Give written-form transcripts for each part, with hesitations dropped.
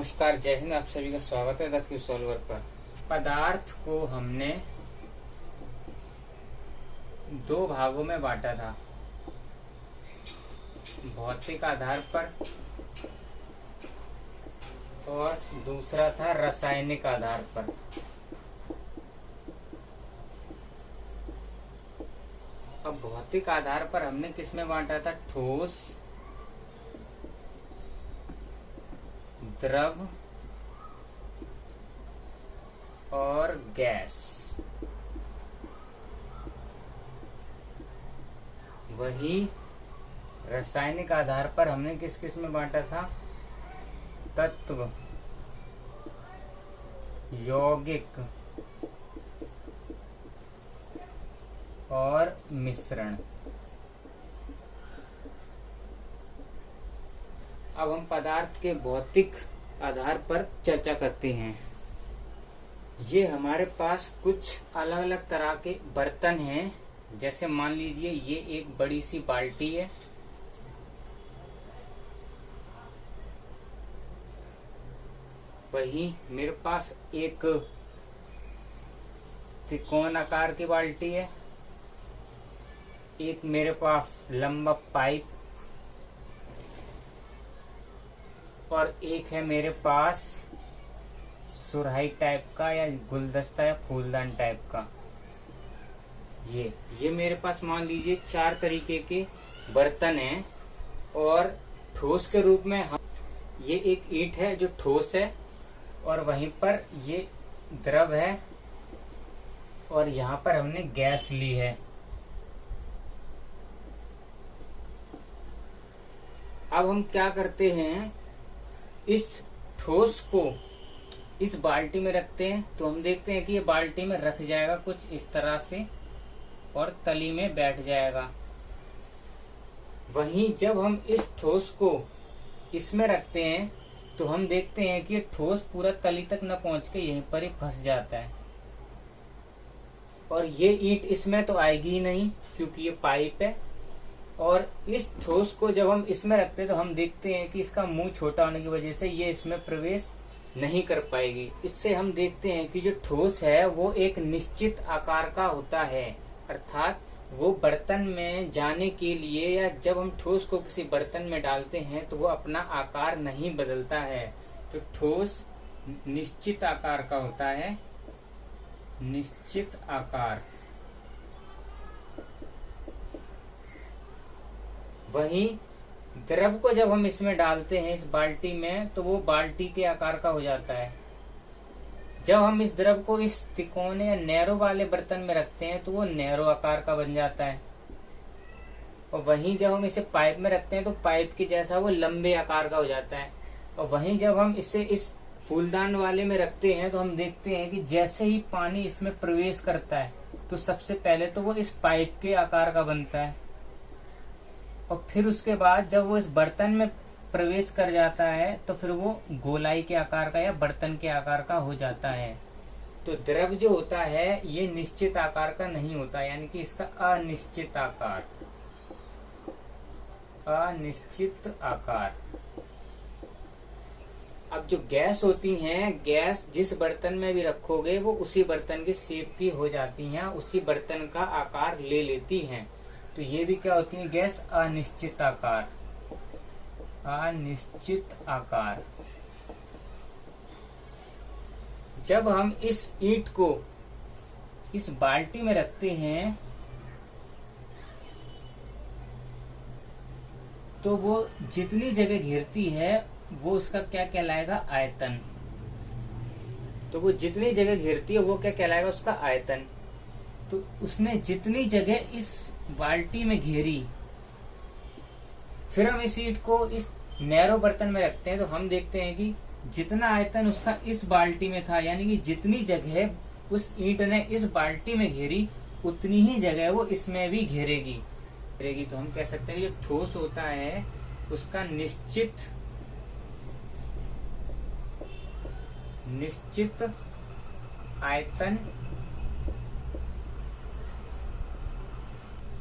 नमस्कार, जय हिंद। आप सभी का स्वागत है द क्यू सॉल्वर पर। पदार्थ को हमने दो भागों में बांटा था, भौतिक आधार पर और दूसरा था रासायनिक आधार पर। अब भौतिक आधार पर हमने किस में बांटा था? ठोस, द्रव और गैस। वही रासायनिक आधार पर हमने किस किस में बांटा था? तत्व, यौगिक और मिश्रण। अब हम पदार्थ के भौतिक आधार पर चर्चा करते हैं। ये हमारे पास कुछ अलग अलग तरह के बर्तन हैं। जैसे मान लीजिए ये एक बड़ी सी बाल्टी है, वही मेरे पास एक त्रिकोण आकार की बाल्टी है, एक मेरे पास लंबा पाइप और एक है मेरे पास सुराही टाइप का या गुलदस्ता या फूलदान टाइप का। ये मेरे पास मान लीजिए 4 तरीके के बर्तन हैं। और ठोस के रूप में हम ये एक ईंट है जो ठोस है, और वहीं पर ये द्रव है, और यहाँ पर हमने गैस ली है। अब हम क्या करते हैं, इस ठोस को इस बाल्टी में रखते हैं तो हम देखते हैं कि ये बाल्टी में रख जाएगा कुछ इस तरह से और तली में बैठ जाएगा। वहीं जब हम इस ठोस को इसमें रखते हैं तो हम देखते हैं कि ये ठोस पूरा तली तक न पहुंच के यहीं पर ही फंस जाता है, और ये ईंट इसमें तो आएगी ही नहीं क्योंकि ये पाइप है। और इस ठोस को जब हम इसमें रखते हैं तो हम देखते हैं कि इसका मुंह छोटा होने की वजह से ये इसमें प्रवेश नहीं कर पाएगी। इससे हम देखते हैं कि जो ठोस है वो एक निश्चित आकार का होता है, अर्थात वो बर्तन में जाने के लिए या जब हम ठोस को किसी बर्तन में डालते हैं तो वो अपना आकार नहीं बदलता है। तो ठोस निश्चित आकार का होता है, निश्चित आकार। वहीं द्रव को जब हम इसमें डालते हैं इस बाल्टी में तो वो बाल्टी के आकार का हो जाता है। जब हम इस द्रव को इस त्रिकोण या नैरो वाले बर्तन में रखते हैं तो वो नैरो आकार का बन जाता है। और वहीं जब हम इसे पाइप में रखते हैं तो पाइप के जैसा वो लंबे आकार का हो जाता है। और वहीं जब हम इसे इस फूलदान वाले में रखते हैं तो हम देखते हैं कि जैसे ही पानी इसमें प्रवेश करता है तो सबसे पहले तो वो इस पाइप के आकार का बनता है, और फिर उसके बाद जब वो इस बर्तन में प्रवेश कर जाता है तो फिर वो गोलाई के आकार का या बर्तन के आकार का हो जाता है। तो द्रव जो होता है ये निश्चित आकार का नहीं होता, यानी कि इसका अनिश्चित आकार, अनिश्चित आकार। अब जो गैस होती हैं, गैस जिस बर्तन में भी रखोगे वो उसी बर्तन के शेप की हो जाती हैं, उसी बर्तन का आकार ले लेती हैं। तो ये भी क्या होती है? गैस अनिश्चित आकार, अनिश्चित आकार। जब हम इस ईंट को इस बाल्टी में रखते हैं तो वो जितनी जगह घेरती है वो उसका क्या कहलाएगा? आयतन। तो वो जितनी जगह घेरती है वो क्या कहलाएगा? उसका आयतन। तो उसने जितनी जगह इस बाल्टी में घेरी, फिर हम इस ईंट को इस नैरो बर्तन में रखते हैं तो हम देखते हैं कि जितना आयतन उसका इस बाल्टी में था, यानी कि जितनी जगह उस ईंट ने इस बाल्टी में घेरी उतनी ही जगह वो इसमें भी घेरेगी। तो हम कह सकते हैं कि जो ठोस होता है उसका निश्चित आयतन।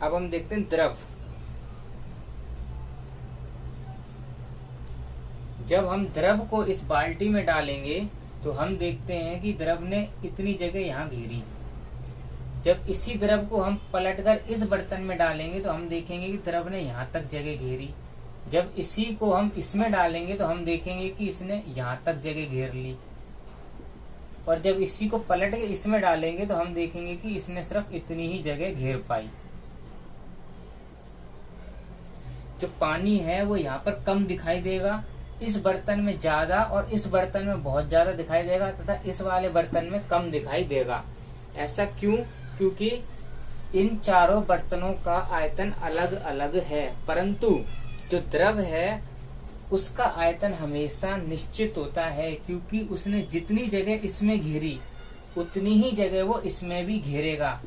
अब हम देखते हैं द्रव। जब हम द्रव को इस बाल्टी में डालेंगे तो हम देखते हैं कि द्रव ने इतनी जगह यहाँ घेरी। जब इसी द्रव को हम पलटकर इस बर्तन में डालेंगे तो हम देखेंगे कि द्रव ने यहाँ तक जगह घेरी। जब इसी को हम इसमें डालेंगे तो हम देखेंगे कि इसने यहाँ तक जगह घेर ली। और जब इसी को पलट के इसमें डालेंगे तो हम देखेंगे कि इसने सिर्फ इतनी ही जगह घेर पाई। जो पानी है वो यहाँ पर कम दिखाई देगा, इस बर्तन में ज्यादा और इस बर्तन में बहुत ज्यादा दिखाई देगा तथा इस वाले बर्तन में कम दिखाई देगा। ऐसा क्यों? क्योंकि इन चारों बर्तनों का आयतन अलग अलग है, परंतु जो द्रव है उसका आयतन हमेशा निश्चित होता है, क्योंकि उसने जितनी जगह इसमें घेरी उतनी ही जगह वो इसमें भी घेरेगा।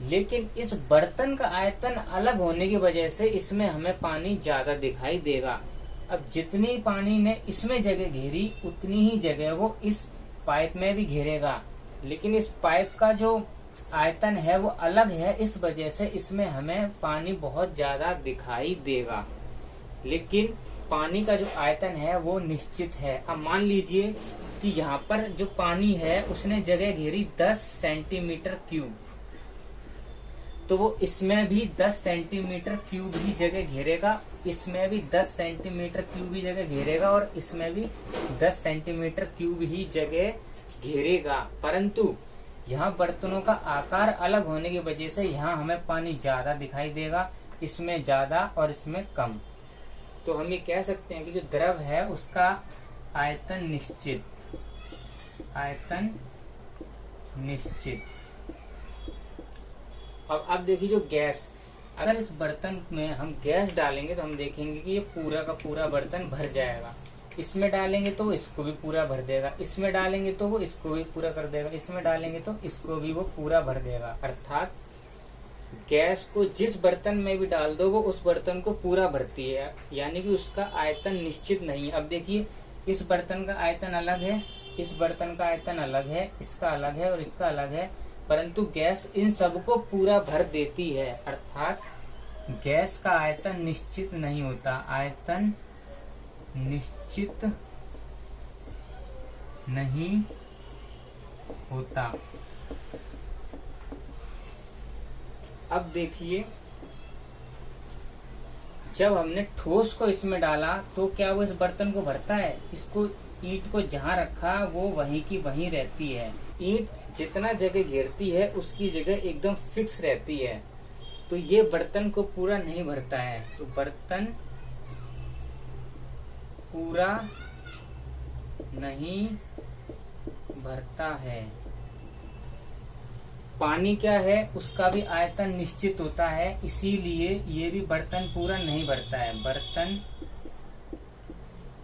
लेकिन इस बर्तन का आयतन अलग होने की वजह से इसमें हमें पानी ज्यादा दिखाई देगा। अब जितनी पानी ने इसमें जगह घेरी उतनी ही जगह वो इस पाइप में भी घेरेगा, लेकिन इस पाइप का जो आयतन है वो अलग है, इस वजह से इसमें हमें पानी बहुत ज्यादा दिखाई देगा। लेकिन पानी का जो आयतन है वो निश्चित है। अब मान लीजिए कि यहाँ पर जो पानी है उसने जगह घेरी 10 सेंटीमीटर क्यूब, तो वो इसमें भी 10 सेंटीमीटर क्यूब ही जगह घेरेगा, इसमें भी 10 सेंटीमीटर क्यूब ही जगह घेरेगा और इसमें भी 10 सेंटीमीटर क्यूब ही जगह घेरेगा। परंतु यहाँ बर्तनों का आकार अलग होने की वजह से यहाँ हमें पानी ज्यादा दिखाई देगा, इसमें ज्यादा और इसमें कम। तो हम ये कह सकते हैं कि जो द्रव है उसका आयतन निश्चित, आयतन निश्चित। अब देखिए जो गैस, अगर इस बर्तन में हम गैस डालेंगे तो हम देखेंगे कि ये पूरा का पूरा बर्तन भर जाएगा। इसमें डालेंगे तो इसको भी पूरा भर देगा, इसमें डालेंगे तो वो इसको भी पूरा कर देगा, इसमें डालेंगे तो इसको भी वो पूरा भर देगा। अर्थात गैस को जिस बर्तन में भी डाल दो वो उस बर्तन को पूरा भरती है, यानी कि उसका आयतन निश्चित नहीं है। अब देखिए इस बर्तन का आयतन अलग है, इस बर्तन का आयतन अलग है, इसका अलग है और इसका अलग है, परंतु गैस इन सबको पूरा भर देती है। अर्थात गैस का आयतन निश्चित नहीं होता, आयतन निश्चित नहीं होता। अब देखिए जब हमने ठोस को इसमें डाला तो क्या वो इस बर्तन को भरता है? इसको ईंट को जहाँ रखा वो वहीं की वहीं रहती है। ईंट जितना जगह घेरती है उसकी जगह एकदम फिक्स रहती है, तो ये बर्तन को पूरा नहीं भरता है। तो बर्तन पूरा नहीं भरता है। पानी क्या है? उसका भी आयतन निश्चित होता है, इसीलिए ये भी बर्तन पूरा नहीं भरता है। बर्तन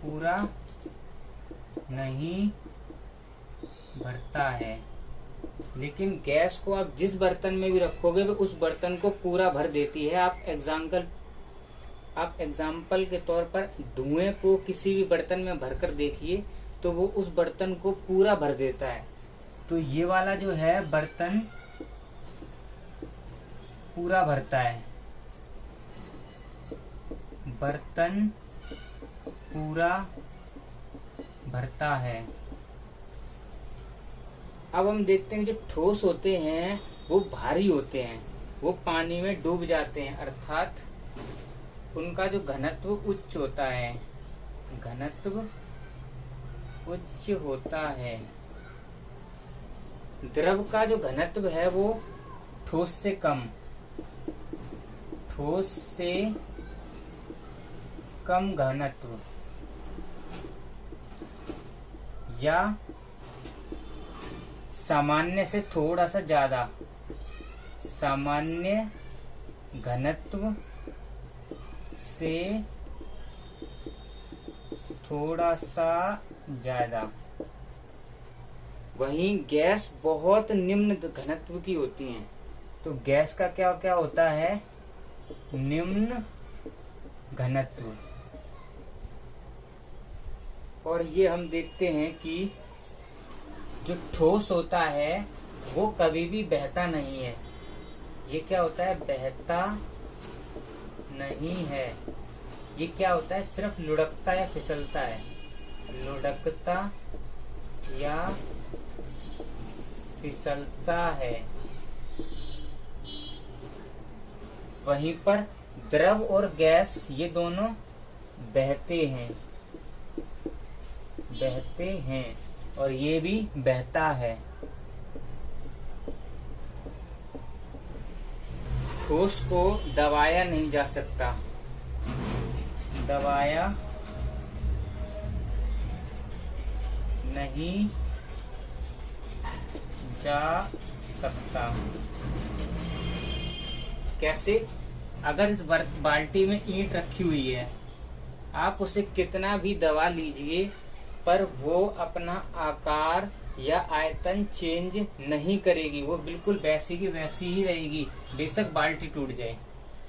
पूरा नहीं भरता है। लेकिन गैस को आप जिस बर्तन में भी रखोगे वो उस बर्तन को पूरा भर देती है। आप एग्जाम्पल के तौर पर धुएं को किसी भी बर्तन में भरकर देखिए तो वो उस बर्तन को पूरा भर देता है। तो ये वाला जो है बर्तन पूरा भरता है, बर्तन पूरा भरता है। अब हम देखते हैं जो ठोस होते हैं वो भारी होते हैं, वो पानी में डूब जाते हैं, अर्थात उनका जो घनत्व उच्च होता है, घनत्व उच्च होता है। द्रव का जो घनत्व है वो ठोस से कम, ठोस से कम घनत्व या सामान्य से थोड़ा सा ज्यादा, सामान्य घनत्व से थोड़ा सा ज्यादा। वहीं गैस बहुत निम्न घनत्व की होती हैं। तो गैस का क्या क्या होता है? निम्न घनत्व। और ये हम देखते हैं कि जो ठोस होता है वो कभी भी बहता नहीं है। ये क्या होता है? बहता नहीं है। ये क्या होता है, सिर्फ लुढ़कता या फिसलता है, लुढ़कता या फिसलता है। वहीं पर द्रव और गैस ये दोनों बहते हैं, बहते हैं और ये भी बहता है। ठोस को दबाया नहीं जा सकता, दबाया नहीं जा सकता। कैसे? अगर इस बाल्टी में ईंट रखी हुई है, आप उसे कितना भी दबा लीजिए पर वो अपना आकार या आयतन चेंज नहीं करेगी, वो बिल्कुल वैसी की वैसी ही रहेगी, बेशक बाल्टी टूट जाए।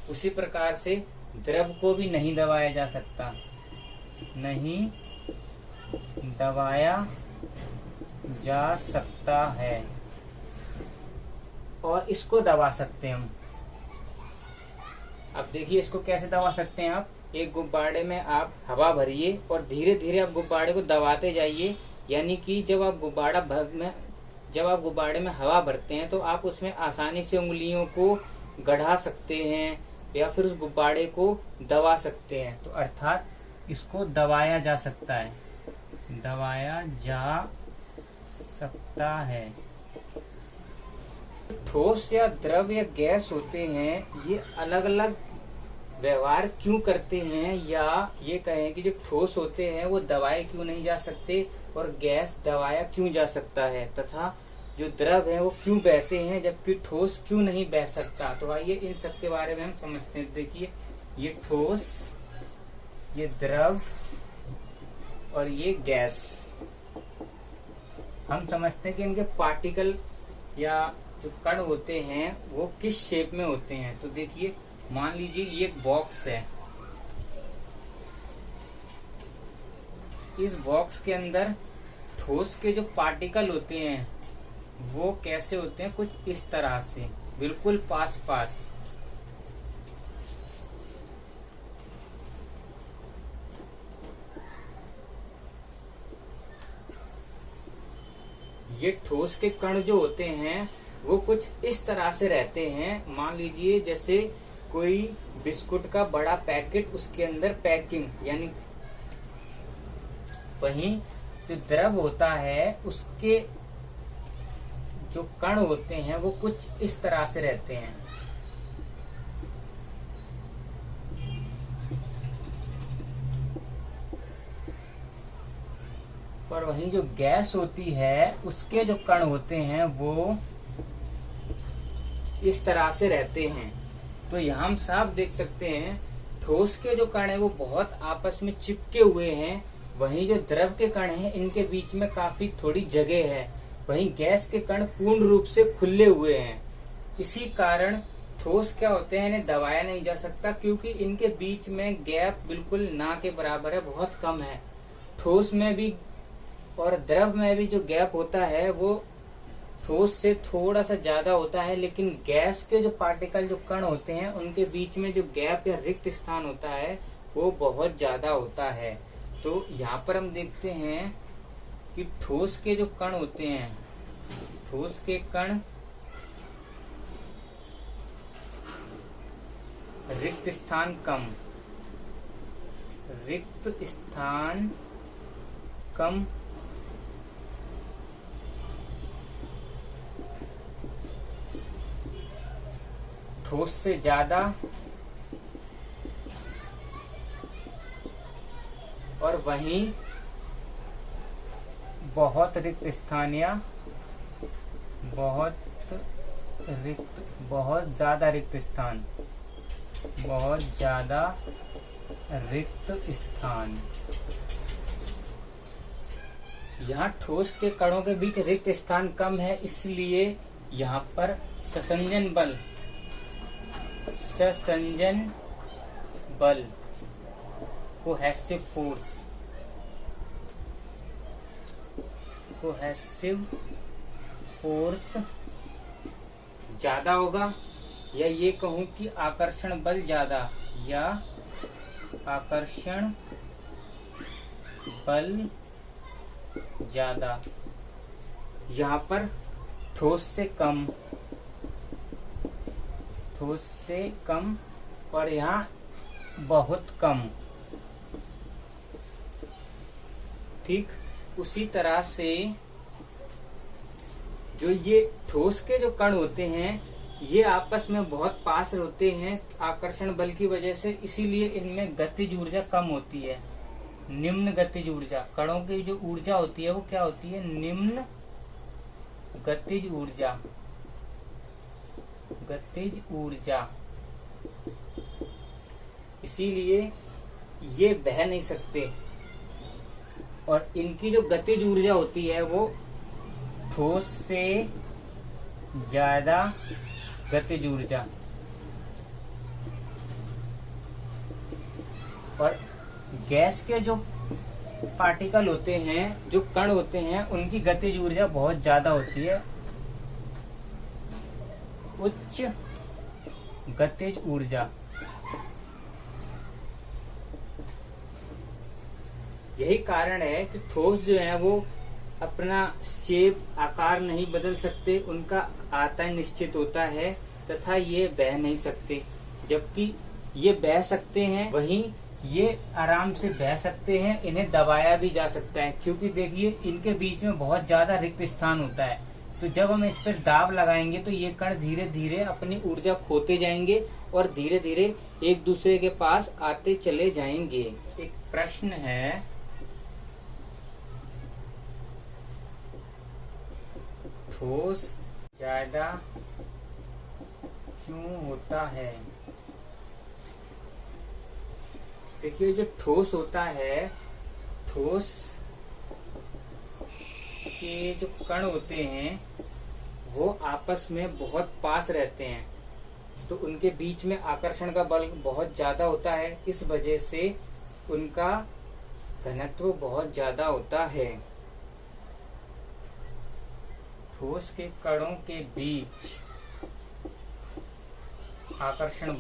उसी प्रकार से द्रव को भी नहीं दबाया जा सकता, नहीं दबाया जा सकता है। और इसको दबा सकते हैं हम। अब देखिए इसको कैसे दबा सकते हैं आप। एक गुब्बारे में आप हवा भरिए और धीरे धीरे आप गुब्बारे को दबाते जाइए, यानी कि जब आप गुब्बारे में हवा भरते हैं तो आप उसमें आसानी से उंगलियों को गढ़ा सकते हैं या फिर उस गुब्बारे को दबा सकते हैं। तो अर्थात इसको दबाया जा सकता है, दबाया जा सकता है। ठोस या द्रव या गैस होते हैं, ये अलग अलग व्यवहार क्यों करते हैं, या ये कहें कि जो ठोस होते हैं वो दबाए क्यों नहीं जा सकते और गैस दबाया क्यों जा सकता है, तथा जो द्रव है वो क्यों बहते हैं जबकि ठोस क्यों नहीं बह सकता। तो आइए इन सब के बारे में हम समझते हैं। देखिए ये ठोस, ये द्रव और ये गैस। हम समझते हैं कि इनके पार्टिकल या जो कण होते हैं वो किस शेप में होते हैं। तो देखिए मान लीजिए ये एक बॉक्स है, इस बॉक्स के अंदर ठोस के जो पार्टिकल होते हैं वो कैसे होते हैं, कुछ इस तरह से, बिल्कुल पास पास। ये ठोस के कण जो होते हैं वो कुछ इस तरह से रहते हैं। मान लीजिए जैसे कोई बिस्कुट का बड़ा पैकेट, उसके अंदर पैकिंग, यानी वहीं जो द्रव होता है उसके जो कण होते हैं वो कुछ इस तरह से रहते हैं। और वहीं जो गैस होती है उसके जो कण होते हैं वो इस तरह से रहते हैं। तो यहाँ हम साफ देख सकते हैं ठोस के जो कण है वो बहुत आपस में चिपके हुए हैं, वहीं जो द्रव के कण हैं इनके बीच में काफी थोड़ी जगह है, वहीं गैस के कण पूर्ण रूप से खुले हुए हैं। इसी कारण ठोस क्या होते हैं, इन्हें दबाया नहीं जा सकता क्योंकि इनके बीच में गैप बिल्कुल ना के बराबर है, बहुत कम है। ठोस में भी और द्रव में भी जो गैप होता है वो ठोस से थोड़ा सा ज्यादा होता है, लेकिन गैस के जो पार्टिकल, जो कण होते हैं, उनके बीच में जो गैप या रिक्त स्थान होता है वो बहुत ज्यादा होता है। तो यहाँ पर हम देखते हैं कि ठोस के जो कण होते हैं, ठोस के कण रिक्त स्थान कम, रिक्त स्थान कम, ठोस से ज्यादा, और वहीं बहुत रिक्त स्थान या बहुत ज्यादा रिक्त स्थान, बहुत ज्यादा रिक्त स्थान। यहाँ ठोस के कणों के बीच रिक्त स्थान कम है, इसलिए यहाँ पर संसंजन बल कोहेसिव फोर्स ज्यादा होगा, या ये कहूं कि आकर्षण बल ज्यादा, या आकर्षण बल ज्यादा, यहाँ पर ठोस से कम और यहाँ बहुत कम। ठीक उसी तरह से जो ये ठोस के जो कण होते हैं ये आपस में बहुत पास होते हैं आकर्षण बल की वजह से, इसीलिए इनमें गतिज ऊर्जा कम होती है। निम्न गतिज ऊर्जा, कणों की जो ऊर्जा होती है वो क्या होती है? निम्न गतिज ऊर्जा। इसीलिए ये बह नहीं सकते, और इनकी जो गतिज ऊर्जा होती है वो ठोस से ज्यादा गतिज ऊर्जा, और गैस के जो पार्टिकल होते हैं, जो कण होते हैं, उनकी गतिज ऊर्जा बहुत ज्यादा होती है, उच्च गतिज ऊर्जा। यही कारण है कि ठोस जो है वो अपना शेप, आकार नहीं बदल सकते, उनका आयतन निश्चित होता है तथा ये बह नहीं सकते। जबकि ये बह सकते हैं, वहीं ये आराम से बह सकते हैं, इन्हें दबाया भी जा सकता है, क्योंकि देखिए इनके बीच में बहुत ज्यादा रिक्त स्थान होता है। तो जब हम इस पर दाब लगाएंगे तो ये कण धीरे धीरे अपनी ऊर्जा खोते जाएंगे और धीरे धीरे एक दूसरे के पास आते चले जाएंगे। एक प्रश्न है, ठोस ज्यादा क्यों होता है? देखिए जो ठोस होता है, ठोस के जो कण होते हैं वो आपस में बहुत पास रहते हैं, तो उनके बीच में आकर्षण का बल बहुत ज्यादा होता है, इस वजह से उनका घनत्व बहुत ज्यादा होता है। ठोस के कणों के बीच आकर्षण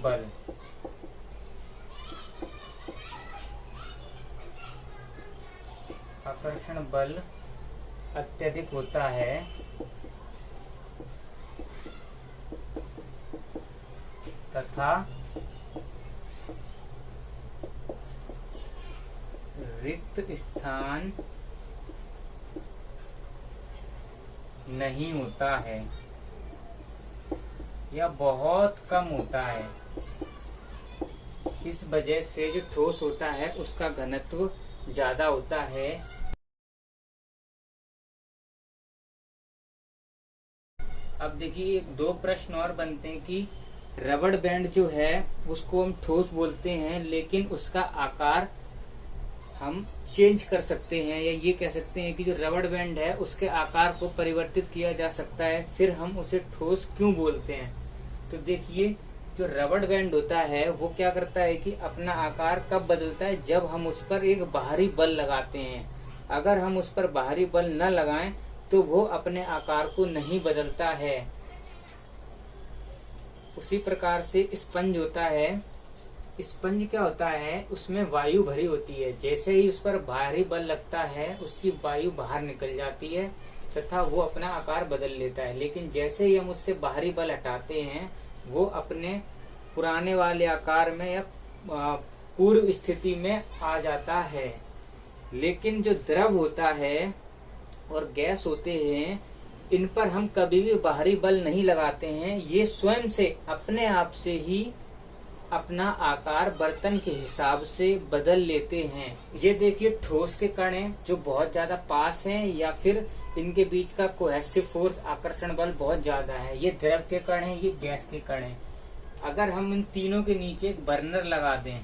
बल अत्यधिक होता है, तथा रिक्त स्थान नहीं होता है या बहुत कम होता है। इस वजह से जो ठोस होता है उसका घनत्व ज्यादा होता है। अब देखिए दो प्रश्न और बनते हैं कि रबड़ बैंड जो है उसको हम ठोस बोलते हैं, लेकिन उसका आकार हम चेंज कर सकते हैं, या ये कह सकते हैं कि जो रबड़ बैंड है उसके आकार को परिवर्तित किया जा सकता है, फिर हम उसे ठोस क्यों बोलते हैं? तो देखिए जो रबड़ बैंड होता है वो क्या करता है कि अपना आकार कब बदलता है? जब हम उस पर एक बाहरी बल लगाते हैं। अगर हम उस पर बाहरी बल न लगाएं तो वो अपने आकार को नहीं बदलता है। उसी प्रकार से स्पंज होता है। स्पंज क्या होता है? उसमें वायु भरी होती है, जैसे ही उस पर भारी बल लगता है उसकी वायु बाहर निकल जाती है तथा वो अपना आकार बदल लेता है। लेकिन जैसे ही हम उससे बाहरी बल हटाते हैं वो अपने पुराने वाले आकार में या पूर्व स्थिति में आ जाता है। लेकिन जो द्रव होता है और गैस होते हैं, इन पर हम कभी भी बाहरी बल नहीं लगाते हैं, ये स्वयं से अपने आप से ही अपना आकार बर्तन के हिसाब से बदल लेते हैं। ये देखिए ठोस के कण हैं जो बहुत ज्यादा पास हैं, या फिर इनके बीच का कोहेसिव फोर्स, आकर्षण बल बहुत ज्यादा है। ये द्रव के कण हैं, ये गैस के कण हैं। अगर हम इन तीनों के नीचे एक बर्नर लगा दें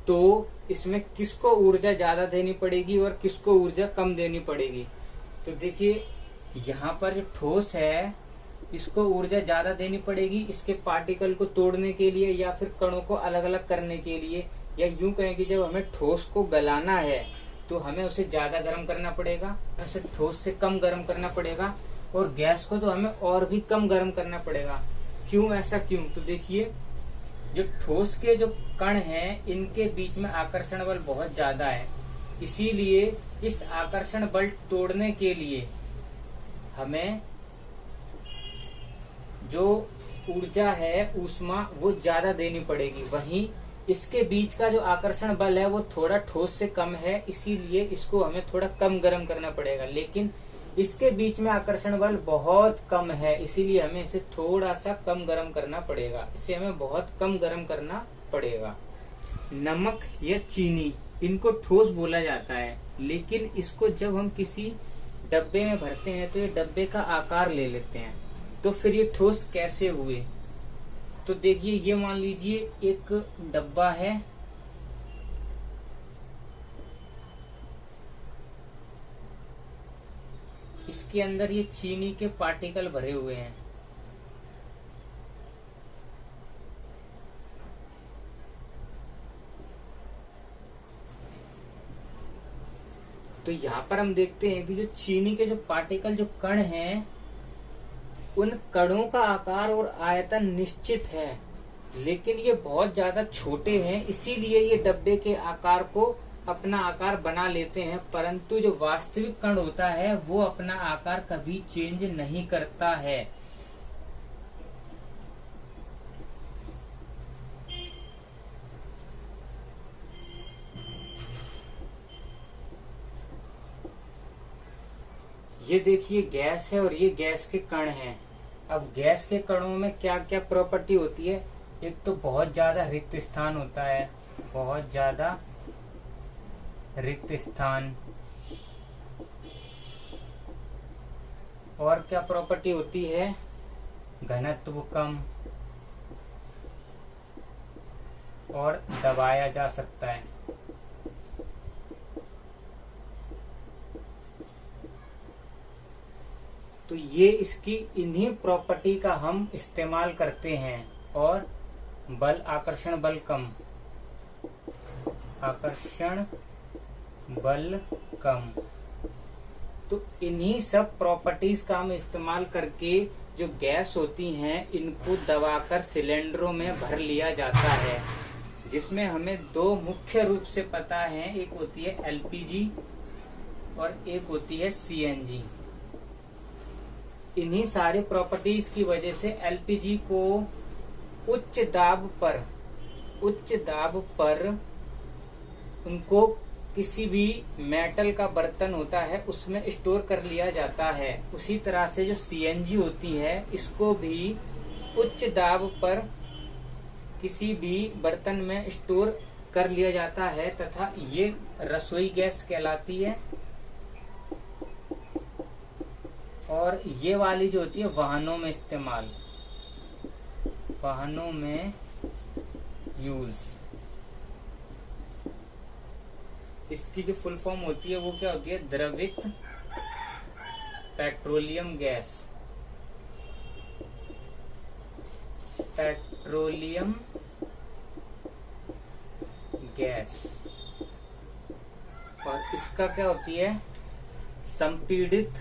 तो इसमें किसको ऊर्जा ज्यादा देनी पड़ेगी और किसको ऊर्जा कम देनी पड़ेगी? तो देखिए यहाँ पर जो ठोस है इसको ऊर्जा ज्यादा देनी पड़ेगी इसके पार्टिकल को तोड़ने के लिए या फिर कणों को अलग अलग करने के लिए, या यूं कहें कि जब हमें ठोस को गलाना है तो हमें उसे ज्यादा गर्म करना पड़ेगा, उसे ठोस से कम गर्म करना पड़ेगा, और गैस को तो हमें और भी कम गर्म करना पड़ेगा। क्यों, ऐसा क्यों? तो देखिए, जो ठोस के जो कण हैं इनके बीच में आकर्षण बल बहुत ज्यादा है, इसीलिए इस आकर्षण बल तोड़ने के लिए हमें जो ऊर्जा है, ऊष्मा, वो ज्यादा देनी पड़ेगी। वहीं इसके बीच का जो आकर्षण बल है वो थोड़ा ठोस से कम है, इसीलिए इसको हमें थोड़ा कम गर्म करना पड़ेगा। लेकिन इसके बीच में आकर्षण बल बहुत कम है, इसीलिए हमें इसे थोड़ा सा कम गर्म करना पड़ेगा, इसे हमें बहुत कम गर्म करना पड़ेगा। नमक या चीनी, इनको ठोस बोला जाता है, लेकिन इसको जब हम किसी डब्बे में भरते हैं तो ये डब्बे का आकार ले लेते हैं। तो फिर ये ठोस कैसे हुए? तो देखिए, ये मान लीजिए एक डब्बा है, इसके अंदर ये चीनी के पार्टिकल भरे हुए हैं। तो यहाँ पर हम देखते हैं कि जो चीनी के जो पार्टिकल, जो कण हैं, उन कणों का आकार और आयतन निश्चित है, लेकिन ये बहुत ज्यादा छोटे हैं, इसीलिए ये डब्बे के आकार को अपना आकार बना लेते हैं। परंतु जो वास्तविक कण होता है वो अपना आकार कभी चेंज नहीं करता है। ये देखिए गैस है और ये गैस के कण हैं। अब गैस के कणों में क्या क्या प्रॉपर्टी होती है? एक तो बहुत ज्यादा रिक्त स्थान होता है, बहुत ज्यादा रिक्त स्थान। और क्या प्रॉपर्टी होती है? घनत्व कम, और दबाया जा सकता है। तो ये इसकी इन्हीं प्रॉपर्टी का हम इस्तेमाल करते हैं। और बल, आकर्षण बल कम, आकर्षण बल कम, तो इन्हीं सब प्रॉपर्टीज का हम इस्तेमाल करके जो गैस होती हैं इनको दबाकर सिलेंडरों में भर लिया जाता है, जिसमें हमें दो मुख्य रूप से पता है, एक होती है एलपीजी और एक होती है सीएनजी। इन्हीं सारी प्रॉपर्टीज की वजह से एलपीजी को उच्च दाब पर उनको किसी भी मेटल का बर्तन होता है उसमें स्टोर कर लिया जाता है। उसी तरह से जो सीएनजी होती है इसको भी उच्च दाब पर किसी भी बर्तन में स्टोर कर लिया जाता है, तथा ये रसोई गैस कहलाती है। और ये वाली जो होती है वाहनों में इस्तेमाल, वाहनों में यूज, इसकी जो फुल फॉर्म होती है वो क्या होती है? द्रवित पेट्रोलियम गैस, पेट्रोलियम गैस। और इसका क्या होती है? संपीड़ित,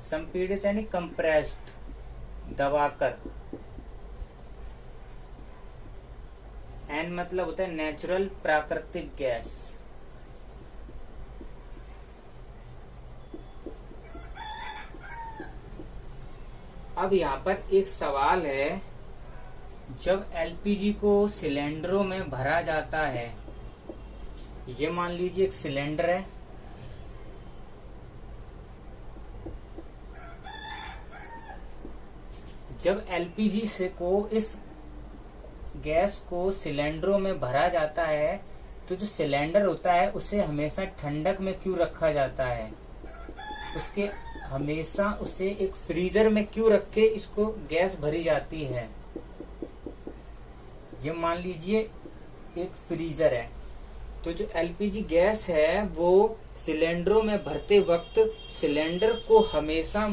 संपीड़ित यानी कंप्रेस्ड, दबाकर। एन मतलब होता है नेचुरल, प्राकृतिक गैस। अब यहाँ पर एक सवाल है, जब एलपीजी को सिलेंडरों में भरा जाता है, ये मान लीजिए एक सिलेंडर है, जब एलपीजी से को इस गैस को सिलेंडरों में भरा जाता है तो जो सिलेंडर होता है उसे हमेशा ठंडक में क्यों रखा जाता है? उसके हमेशा उसे एक फ्रीजर में क्यों रख के इसको गैस भरी जाती है? ये मान लीजिए एक फ्रीजर है, तो जो एलपीजी गैस है वो सिलेंडरों में भरते वक्त सिलेंडर को हमेशा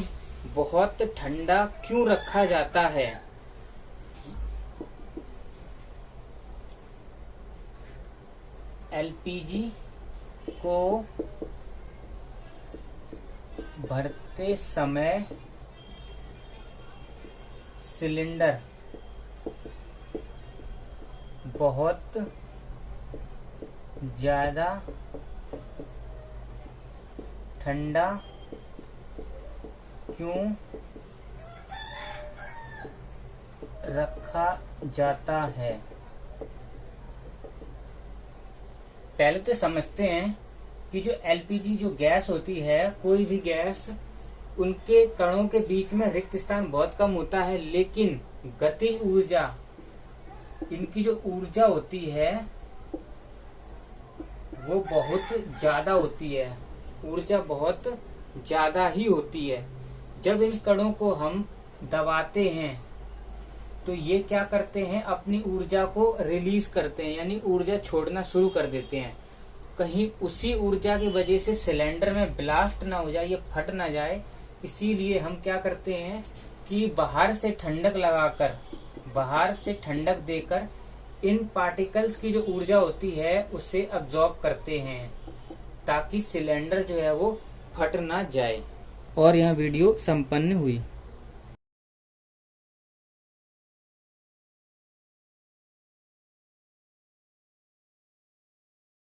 बहुत ठंडा क्यों रखा जाता है? एलपीजी को भरते समय सिलेंडर बहुत ज्यादा ठंडा क्यों रखा जाता है। पहले तो समझते हैं कि जो एलपीजी जो गैस होती है, कोई भी गैस, उनके कणों के बीच में रिक्त स्थान बहुत कम होता है, लेकिन गति ऊर्जा, इनकी जो ऊर्जा होती है वो बहुत ज्यादा होती है। ऊर्जा बहुत ज्यादा ही होती है। जब इन कणों को हम दबाते हैं तो ये क्या करते हैं, अपनी ऊर्जा को रिलीज करते हैं, यानी ऊर्जा छोड़ना शुरू कर देते हैं। कहीं उसी ऊर्जा की वजह से सिलेंडर में ब्लास्ट ना हो जाए, ये फट ना जाए, इसीलिए हम क्या करते हैं कि बाहर से ठंडक लगाकर, बाहर से ठंडक देकर इन पार्टिकल्स की जो ऊर्जा होती है उसे अब्जॉर्ब करते हैं, ताकि सिलेंडर जो है वो फट ना जाए। और यह वीडियो संपन्न हुई।